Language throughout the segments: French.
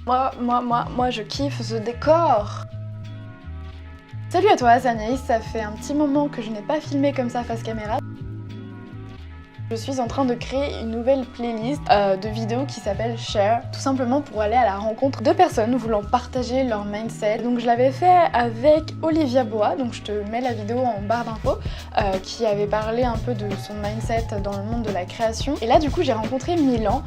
Moi, je kiffe ce décor. Salut à toi, c'est Anaïs, ça fait un petit moment que je n'ai pas filmé comme ça face caméra. Je suis en train de créer une nouvelle playlist de vidéos qui s'appelle Share, tout simplement pour aller à la rencontre de personnes voulant partager leur mindset. Donc je l'avais fait avec Olivia Bois, donc je te mets la vidéo en barre d'infos, qui avait parlé un peu de son mindset dans le monde de la création. Et là du coup j'ai rencontré Milan.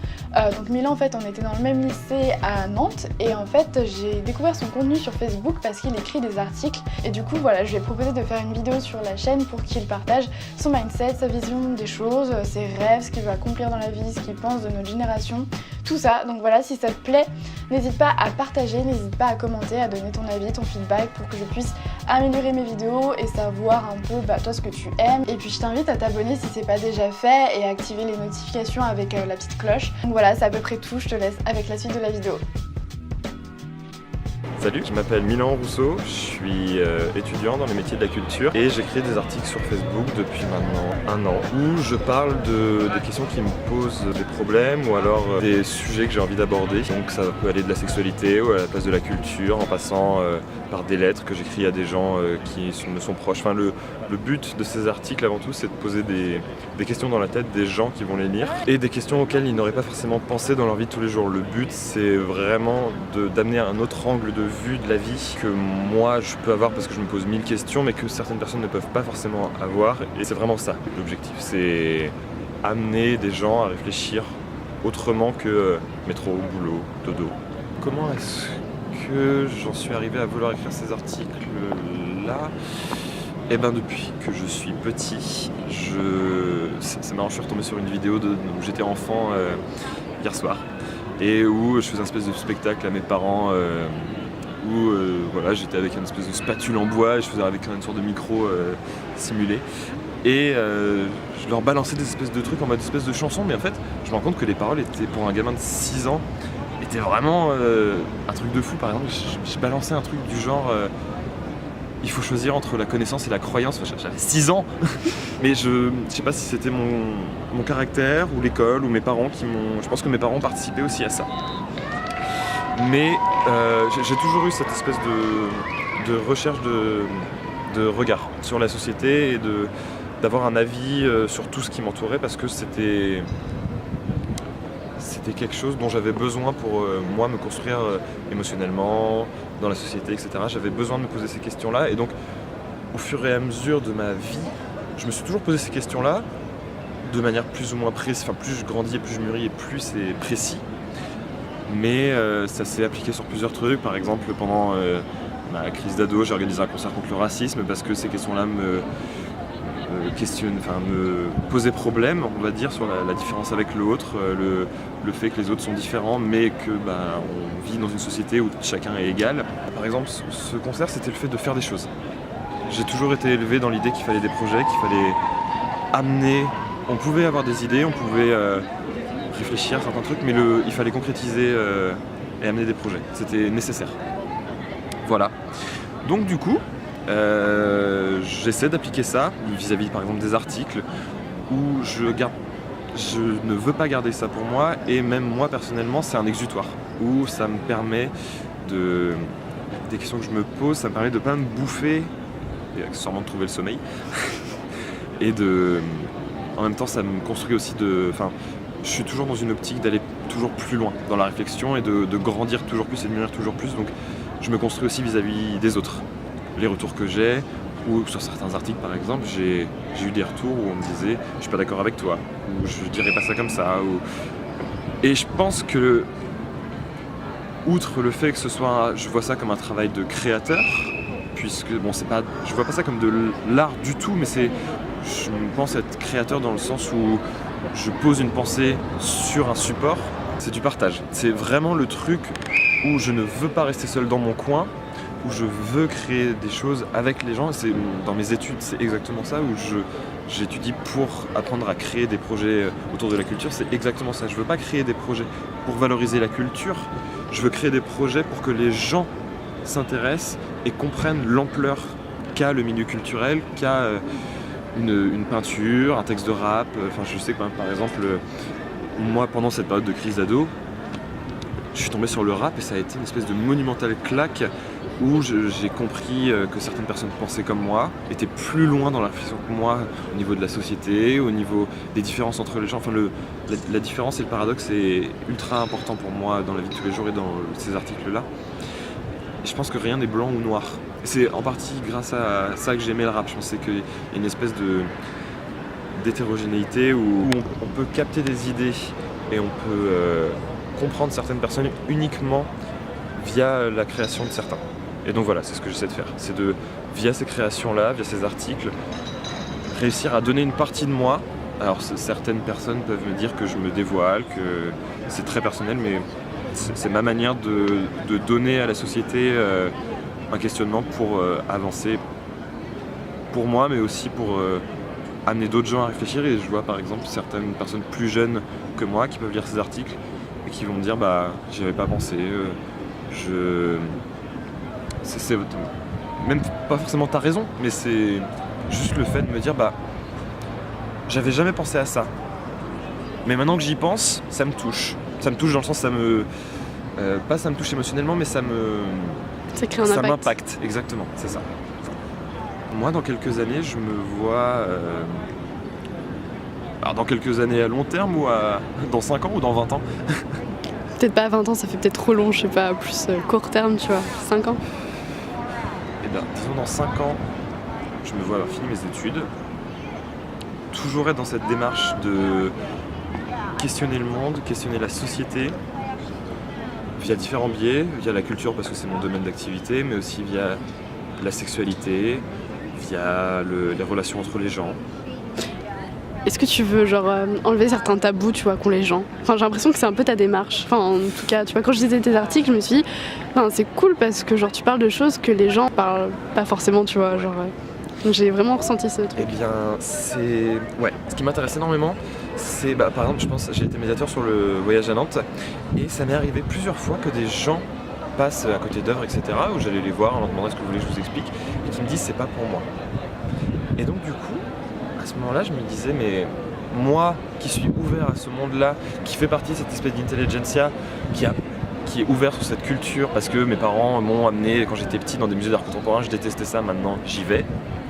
Donc Milan en fait on était dans le même lycée à Nantes et en fait j'ai découvert son contenu sur Facebook parce qu'il écrit des articles et du coup voilà je lui ai proposé de faire une vidéo sur la chaîne pour qu'il partage son mindset, sa vision des choses, ses rêves, ce qu'il veut accomplir dans la vie, ce qu'il pense de notre génération, tout ça. Donc voilà, si ça te plaît, n'hésite pas à partager, n'hésite pas à commenter, à donner ton avis, ton feedback pour que je puisse améliorer mes vidéos et savoir un peu toi ce que tu aimes. Et puis je t'invite à t'abonner si c'est pas déjà fait et à activer les notifications avec la petite cloche. Donc voilà, c'est à peu près tout, je te laisse avec la suite de la vidéo. Salut, je m'appelle Milan Rousseau, je suis étudiant dans les métiers de la culture et j'écris des articles sur Facebook depuis maintenant 1 an où je parle des questions qui me posent des problèmes ou alors des sujets que j'ai envie d'aborder. Donc ça peut aller de la sexualité ou à la place de la culture en passant par des lettres que j'écris à des gens qui me sont proches. Enfin, le but de ces articles avant tout c'est de poser des questions dans la tête des gens qui vont les lire et des questions auxquelles ils n'auraient pas forcément pensé dans leur vie de tous les jours. Le but c'est vraiment d'amener un autre angle de vue de la vie que moi je peux avoir parce que je me pose 1000 questions mais que certaines personnes ne peuvent pas forcément avoir et c'est vraiment ça l'objectif, c'est amener des gens à réfléchir autrement que métro, boulot, dodo. Comment est-ce que j'en suis arrivé à vouloir écrire ces articles là? Eh ben depuis que je suis petit, c'est marrant, je suis retombé sur une vidéo où j'étais enfant hier soir et où je faisais un espèce de spectacle à mes parents où voilà, j'étais avec une espèce de spatule en bois et je faisais avec une sorte de micro simulé et je leur balançais des espèces de trucs en mode espèce de chanson, mais en fait je me rends compte que les paroles étaient pour un gamin de 6 ans étaient vraiment un truc de fou. Par exemple je balançais un truc du genre il faut choisir entre la connaissance et la croyance. Enfin, j'avais 6 ans mais je sais pas si c'était mon caractère ou l'école ou mes parents qui m'ont... Je pense que mes parents participaient aussi à ça. Mais j'ai toujours eu cette espèce de recherche de regard sur la société et d'avoir un avis sur tout ce qui m'entourait parce que c'était quelque chose dont j'avais besoin pour moi me construire émotionnellement, dans la société, etc. J'avais besoin de me poser ces questions-là et donc au fur et à mesure de ma vie, je me suis toujours posé ces questions-là de manière plus ou moins précise. Enfin, plus je grandis et plus je mûris et plus c'est précis. Mais ça s'est appliqué sur plusieurs trucs. Par exemple, pendant ma crise d'ado, j'ai organisé un concert contre le racisme parce que ces questions-là me posaient problème, on va dire, sur la différence avec l'autre, le fait que les autres sont différents, mais que on vit dans une société où chacun est égal. Par exemple, ce concert, c'était le fait de faire des choses. J'ai toujours été élevé dans l'idée qu'il fallait des projets, qu'il fallait amener. On pouvait avoir des idées, on pouvait réfléchir à certains trucs, mais il fallait concrétiser et amener des projets. C'était nécessaire. Voilà. Donc du coup, j'essaie d'appliquer ça vis-à-vis par exemple des articles où je ne veux pas garder ça pour moi et même moi personnellement c'est un exutoire où ça me permet des questions que je me pose, ça me permet de pas me bouffer et accessoirement de trouver le sommeil et en même temps ça me construit aussi je suis toujours dans une optique d'aller toujours plus loin dans la réflexion et de grandir toujours plus et de mûrir toujours plus, donc je me construis aussi vis-à-vis des autres. Les retours que j'ai, ou sur certains articles par exemple, j'ai eu des retours où on me disait « je suis pas d'accord avec toi » ou « je dirais pas ça comme ça » Et je pense que, outre le fait que je vois ça comme un travail de créateur, puisque bon je vois pas ça comme de l'art du tout, mais je pense être créateur dans le sens où je pose une pensée sur un support, c'est du partage. C'est vraiment le truc où je ne veux pas rester seul dans mon coin, où je veux créer des choses avec les gens. Dans mes études, c'est exactement ça, où j'étudie pour apprendre à créer des projets autour de la culture. C'est exactement ça. Je veux pas créer des projets pour valoriser la culture, je veux créer des projets pour que les gens s'intéressent et comprennent l'ampleur qu'a le milieu culturel, qu'a une peinture, un texte de rap. Enfin, je sais que par exemple, moi pendant cette période de crise d'ado, je suis tombé sur le rap et ça a été une espèce de monumentale claque où j'ai compris que certaines personnes pensaient comme moi, étaient plus loin dans la réflexion que moi au niveau de la société, au niveau des différences entre les gens. Enfin, la différence et le paradoxe est ultra important pour moi dans la vie de tous les jours et dans ces articles-là. Et je pense que rien n'est blanc ou noir. C'est en partie grâce à ça que j'aimais le rap. Je pensais qu'il y a une espèce d'hétérogénéité où on peut capter des idées et on peut comprendre certaines personnes uniquement via la création de certains. Et donc voilà, c'est ce que j'essaie de faire. C'est de, via ces créations-là, via ces articles, réussir à donner une partie de moi. Alors certaines personnes peuvent me dire que je me dévoile, que c'est très personnel, mais c'est ma manière de donner à la société un questionnement pour avancer pour moi, mais aussi pour amener d'autres gens à réfléchir. Et je vois par exemple certaines personnes plus jeunes que moi qui peuvent lire ces articles et qui vont me dire j'y avais pas pensé, c'est même pas forcément ta raison, mais c'est juste le fait de me dire j'avais jamais pensé à ça, mais maintenant que j'y pense, ça me touche dans le sens ça me touche émotionnellement, mais ça crée un impact. M'impacte, exactement, c'est ça. Moi dans quelques années je me vois dans quelques années à long terme ou dans 5 ans ou dans 20 ans. Peut-être pas à 20 ans, ça fait peut-être trop long, je sais pas, plus court terme, tu vois, 5 ans. Eh bien, disons dans 5 ans, je me vois avoir fini mes études, toujours être dans cette démarche de questionner le monde, questionner la société, via différents biais, via la culture parce que c'est mon domaine d'activité, mais aussi via la sexualité, via les relations entre les gens. Est-ce que tu veux enlever certains tabous, tu vois, qu'ont les gens ? Enfin, j'ai l'impression que c'est un peu ta démarche. Enfin, en tout cas, tu vois, quand je lisais tes articles, je me suis dit, c'est cool parce que tu parles de choses que les gens parlent pas forcément, tu vois, Donc j'ai vraiment ressenti ce truc. Eh bien, ce qui m'intéresse énormément, c'est, par exemple, je pense, j'ai été médiateur sur le voyage à Nantes, et ça m'est arrivé plusieurs fois que des gens passent à côté d'œuvres, etc., où j'allais les voir en leur demandant ce que vous voulez que je vous explique, et qui me disent c'est pas pour moi. Et donc du coup, à ce moment-là, je me disais, mais moi qui suis ouvert à ce monde-là, qui fait partie de cette espèce d'intelligentsia, qui est ouvert sur cette culture, parce que mes parents m'ont amené quand j'étais petit dans des musées d'art contemporain, je détestais ça, maintenant j'y vais,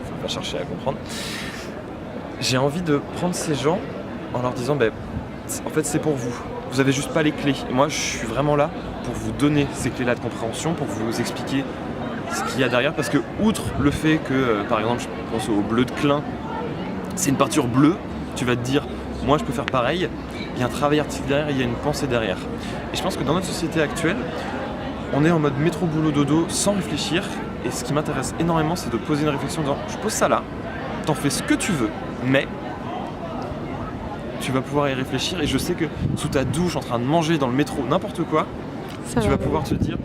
faut pas chercher à comprendre. J'ai envie de prendre ces gens en leur disant, en fait c'est pour vous, vous avez juste pas les clés. Et moi je suis vraiment là pour vous donner ces clés-là de compréhension, pour vous expliquer ce qu'il y a derrière, parce que outre le fait que, par exemple, je pense au bleu de Klein, c'est une peinture bleue, tu vas te dire, moi je peux faire pareil, il y a un travail artistique derrière, il y a une pensée derrière. Et je pense que dans notre société actuelle, on est en mode métro boulot dodo sans réfléchir, et ce qui m'intéresse énormément, c'est de poser une réflexion en disant, je pose ça là, t'en fais ce que tu veux, mais tu vas pouvoir y réfléchir, et je sais que sous ta douche, en train de manger dans le métro, n'importe quoi, tu vas pouvoir te dire,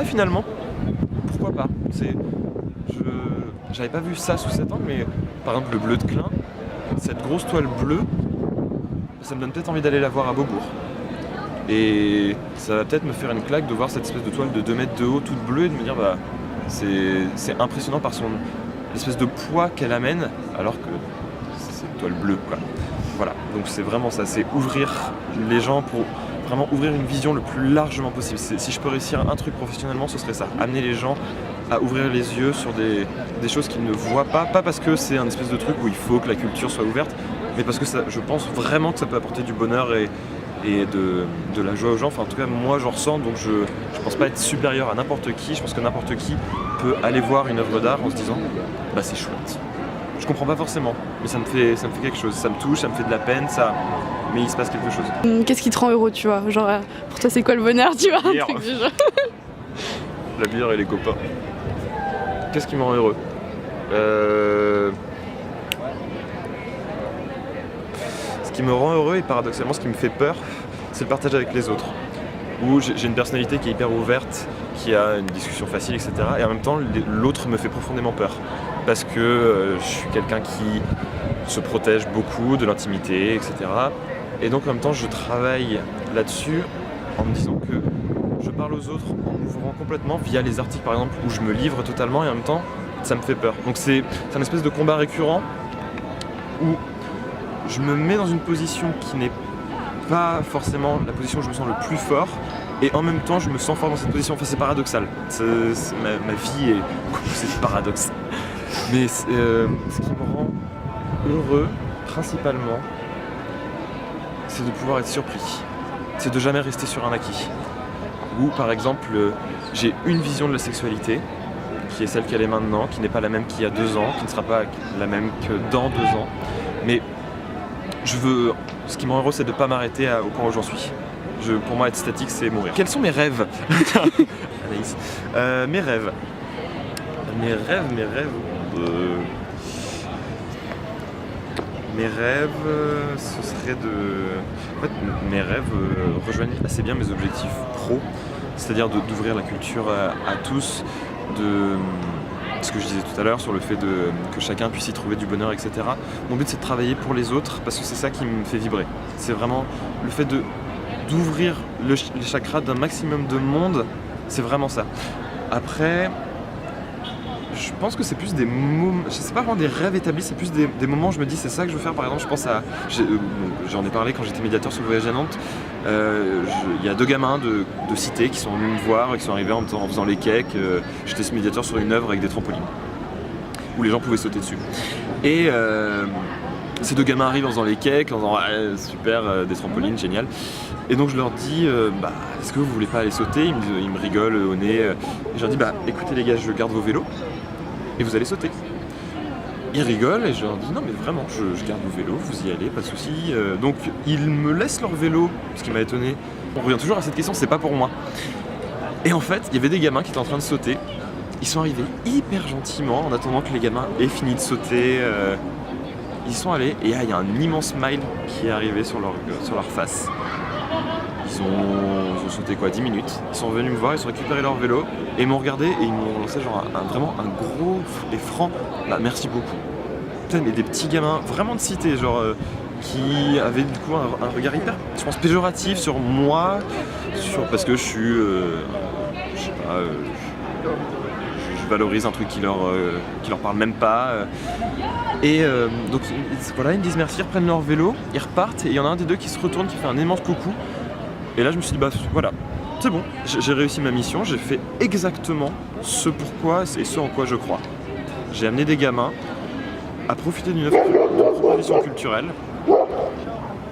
finalement, pourquoi pas. J'avais pas vu ça sous cet angle, mais par exemple le bleu de Klein, cette grosse toile bleue, ça me donne peut-être envie d'aller la voir à Beaubourg. Et ça va peut-être me faire une claque de voir cette espèce de toile de 2 mètres de haut, toute bleue, et de me dire c'est impressionnant par l'espèce de poids qu'elle amène, alors que c'est une toile bleue, quoi. Voilà, donc c'est vraiment ça, c'est ouvrir les gens pour vraiment ouvrir une vision le plus largement possible. Si je peux réussir un truc professionnellement, ce serait ça, amener les gens à ouvrir les yeux sur des choses qu'ils ne voient pas parce que c'est un espèce de truc où il faut que la culture soit ouverte, mais parce que je pense vraiment que ça peut apporter du bonheur et de la joie aux gens. Enfin, en tout cas, moi j'en ressens, donc je pense pas être supérieur à n'importe qui. Je pense que n'importe qui peut aller voir une œuvre d'art en se disant c'est chouette. Je comprends pas forcément, mais ça me fait quelque chose, ça me touche, ça me fait de la peine, mais il se passe quelque chose. Qu'est-ce qui te rend heureux, tu vois ? Pour toi c'est quoi le bonheur, tu vois ? Bière. La bière et les copains. Qu'est-ce qui me rend heureux ? Ce qui me rend heureux et paradoxalement ce qui me fait peur, c'est le partage avec les autres. Où j'ai une personnalité qui est hyper ouverte, qui a une discussion facile, etc. Et en même temps, l'autre me fait profondément peur. Parce que je suis quelqu'un qui se protège beaucoup de l'intimité, etc. Et donc en même temps, je travaille là-dessus en me disant que je parle aux autres en m'ouvrant complètement via les articles par exemple, où je me livre totalement et en même temps, ça me fait peur. Donc c'est un espèce de combat récurrent où je me mets dans une position qui n'est pas forcément la position où je me sens le plus fort, Et en même temps, je me sens fort dans cette position. Enfin, c'est paradoxal. Ma vie est composée de paradoxes. Mais ce qui me rend heureux, principalement, c'est de pouvoir être surpris. C'est de jamais rester sur un acquis. Ou, par exemple, j'ai une vision de la sexualité, qui est celle qu'elle est maintenant, qui n'est pas la même qu'il y a 2 ans, qui ne sera pas la même que dans 2 ans. Mais ce qui me rend heureux, c'est de ne pas m'arrêter au point où j'en suis. Pour moi, être statique, c'est mourir. Quels sont mes rêves? Anaïs. Mes rêves, ce serait En fait, mes rêves rejoignent assez bien mes objectifs pro, c'est-à-dire d'ouvrir la culture à tous, de ce que je disais tout à l'heure sur le fait que chacun puisse y trouver du bonheur, etc. Mon but, c'est de travailler pour les autres, parce que c'est ça qui me fait vibrer. C'est vraiment le fait d'ouvrir les chakras d'un maximum de monde, c'est vraiment ça. Après, je pense que c'est plus des moments, je sais pas vraiment des rêves établis, c'est plus des moments où je me dis c'est ça que je veux faire. Par exemple, je pense j'en ai parlé quand j'étais médiateur sur le voyage à Nantes. Il y a 2 gamins de cité qui sont venus me voir et qui sont arrivés en faisant les cakes. J'étais médiateur sur une œuvre avec des trampolines où les gens pouvaient sauter dessus. Et ces 2 gamins arrivent en faisant les cakes, en disant super, des trampolines, génial. Et donc je leur dis est-ce que vous voulez pas aller sauter? Ils me rigolent au nez. Et je leur dis écoutez les gars, je garde vos vélos et vous allez sauter. Ils rigolent et je leur dis non mais vraiment, je garde vos vélos, vous y allez, pas de souci. Donc ils me laissent leur vélo, ce qui m'a étonné. On revient toujours à cette question, c'est pas pour moi. Et en fait, il y avait des gamins qui étaient en train de sauter. Ils sont arrivés hyper gentiment en attendant que les gamins aient fini de sauter. Ils sont allés et il y a un immense smile qui est arrivé sur leur face. Ils ont sauté 10 minutes. Ils sont venus me voir, ils ont récupéré leur vélo et ils m'ont regardé et ils m'ont lancé vraiment un gros et franc merci beaucoup. Putain, mais des petits gamins vraiment de cité, qui avaient du coup un regard hyper, je pense, péjoratif sur moi, parce que je suis, je sais pas, je valorise un truc qui leur parle même pas. Donc voilà, ils me disent merci, ils reprennent leur vélo, ils repartent et il y en a un des 2 qui se retourne, qui fait un immense coucou. Et là je me suis dit voilà, c'est bon, j'ai réussi ma mission, j'ai fait exactement ce pourquoi et ce en quoi je crois. J'ai amené des gamins à profiter d'une proposition culturelle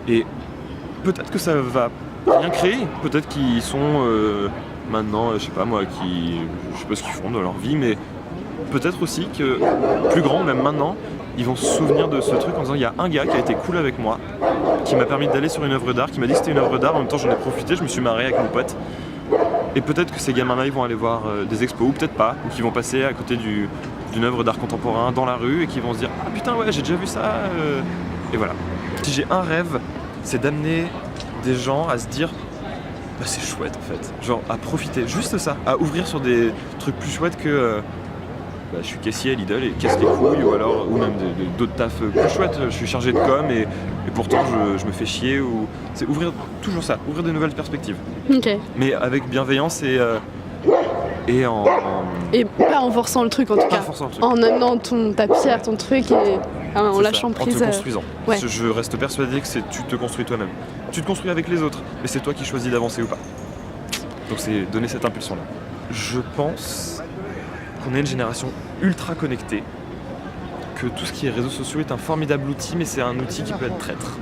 et peut-être que ça va rien créer, peut-être qu'ils sont maintenant, je sais pas moi, je sais pas ce qu'ils font dans leur vie, mais peut-être aussi que plus grand, même maintenant, ils vont se souvenir de ce truc en disant il y a un gars qui a été cool avec moi, qui m'a permis d'aller sur une œuvre d'art, qui m'a dit que c'était une œuvre d'art, en même temps j'en ai profité, je me suis marré avec mon pote. Et peut-être que ces gamins-là ils vont aller voir des expos, ou peut-être pas, ou qu'ils vont passer à côté d'une œuvre d'art contemporain dans la rue et qui vont se dire ah putain ouais j'ai déjà vu ça. Et voilà. Si j'ai un rêve, c'est d'amener des gens à se dire c'est chouette en fait, à profiter, juste ça, à ouvrir sur des trucs plus chouettes que je suis caissier à Lidl et casse les couilles, ou même d'autres tafs plus chouettes, je suis chargé de com et pourtant je me fais chier. C'est ouvrir toujours ça, ouvrir de nouvelles perspectives. Ok. Mais avec bienveillance et en... Et pas en forçant le truc en tout cas. En amenant ta pierre, ton truc et en lâchant prise. En te construisant. Ouais. Je reste persuadé que tu te construis toi-même. Tu te construis avec les autres, mais c'est toi qui choisis d'avancer ou pas. Donc c'est donner cette impulsion-là. Je pense qu'on est une génération ultra connectée, que tout ce qui est réseaux sociaux est un formidable outil, mais c'est un outil qui peut être traître.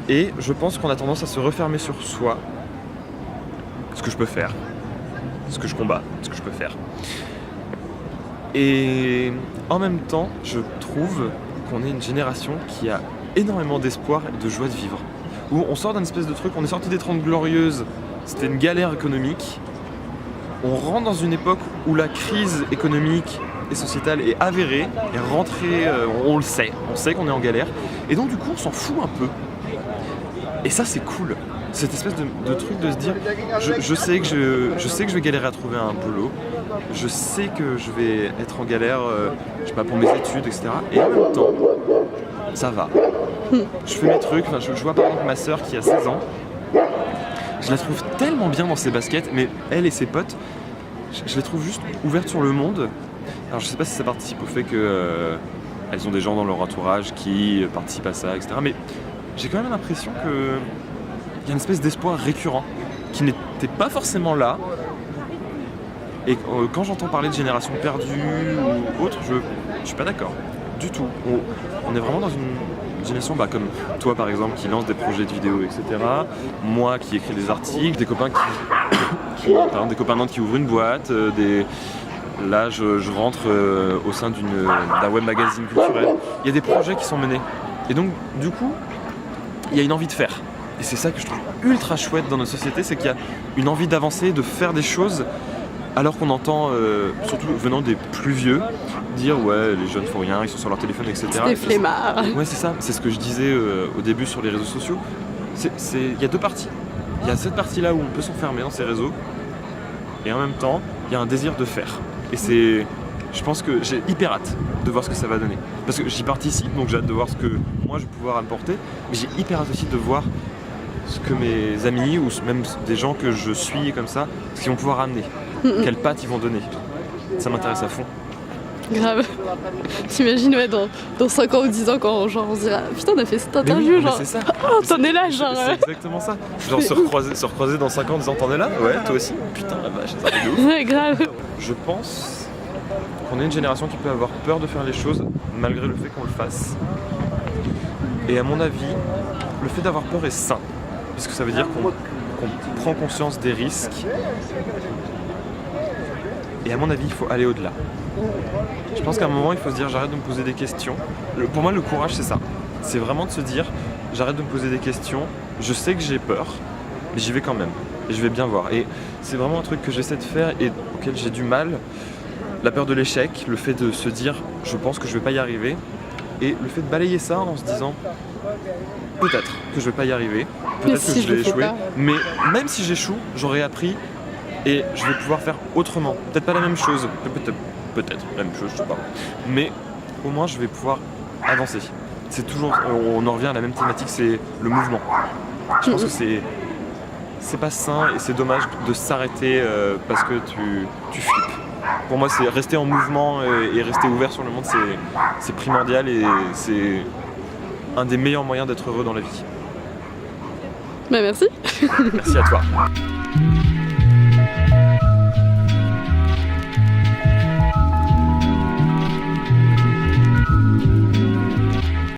Et je pense qu'on a tendance à se refermer sur soi, ce que je peux faire, ce que je combats, ce que je peux faire. Et en même temps, je trouve qu'on est une génération qui a énormément d'espoir et de joie de vivre. Où on sort d'un espèce de truc, on est sorti des 30 glorieuses, c'était une galère économique. On rentre dans une époque où la crise économique et sociétale est avérée, est rentrée, on le sait, on sait qu'on est en galère. Et donc du coup, on s'en fout un peu. Et ça, c'est cool. Cette espèce de truc de se dire, je sais que je vais galérer à trouver un boulot, je sais que je vais être en galère, je sais pas, pour mes études, etc. Et en même temps, ça va. Je fais mes trucs, je vois par exemple ma sœur qui a 16 ans, je la trouve tellement bien dans ses baskets, mais elle et ses potes, je les trouve juste ouvertes sur le monde. Alors je sais pas si ça participe au fait qu'elles ont des gens dans leur entourage qui participent à ça, etc. Mais j'ai quand même l'impression qu'il y a une espèce d'espoir récurrent qui n'étaient pas forcément là. Et quand j'entends parler de génération perdue ou autre, je suis pas d'accord du tout. On est vraiment dans une génération comme toi par exemple qui lance des projets de vidéos, etc. Moi qui écris des articles, des copains par exemple, des copains Nantes qui ouvrent une boîte, là je rentre au sein d'un web magazine culturel. Il y a des projets qui sont menés. Et donc du coup, il y a une envie de faire. Et c'est ça que je trouve ultra chouette dans notre société, c'est qu'il y a une envie d'avancer, de faire des choses, alors qu'on entend, surtout venant des plus vieux, dire ouais les jeunes font rien, ils sont sur leur téléphone, etc. C'est des flemmards. Ouais c'est ça, c'est ce que je disais au début sur les réseaux sociaux. Il y a deux parties. Il y a cette partie-là où on peut s'enfermer dans ces réseaux, et en même temps, il y a un désir de faire. Et je pense que j'ai hyper hâte de voir ce que ça va donner. Parce que j'y participe, donc j'ai hâte de voir ce que moi je vais pouvoir apporter, mais j'ai hyper hâte aussi de voir ce que mes amis ou même des gens que je suis comme ça, ce qu'ils vont pouvoir amener, quelles pattes ils vont donner. Ça m'intéresse à fond. Grave. T'imagines, ouais, dans 5 ans ou 10 ans, quand genre, on se dira putain, on a fait cette interview, oui, genre. c'est ça. Oh, t'en es là, genre. C'est exactement ça. Genre se recroiser dans 5 ans en disant t'en es là. Ouais, toi aussi. Putain, la vache, ça fait de ouf. Ouais, grave. Je pense qu'on est une génération qui peut avoir peur de faire les choses malgré le fait qu'on le fasse. Et à mon avis, le fait d'avoir peur est sain. Puisque ça veut dire qu'on prend conscience des risques. Et à mon avis, il faut aller au-delà. Je pense qu'à un moment, il faut se dire j'arrête de me poser des questions. Pour moi, le courage, c'est ça. C'est vraiment de se dire j'arrête de me poser des questions. Je sais que j'ai peur, mais j'y vais quand même. Et je vais bien voir. Et c'est vraiment un truc que j'essaie de faire et auquel j'ai du mal. La peur de l'échec, le fait de se dire je pense que je vais pas y arriver. Et le fait de balayer ça en se disant peut-être que je vais pas y arriver. Peut-être que je vais échouer. Mais même si j'échoue, j'aurai appris et je vais pouvoir faire autrement. Peut-être pas la même chose. Peut-être la même chose, je sais pas. Mais au moins, je vais pouvoir avancer. C'est toujours, on en revient à la même thématique, c'est le mouvement. Je pense que c'est pas sain et c'est dommage de s'arrêter parce que tu flippes. Pour moi, c'est rester en mouvement et rester ouvert sur le monde, c'est primordial et c'est un des meilleurs moyens d'être heureux dans la vie. Bah merci. Merci à toi.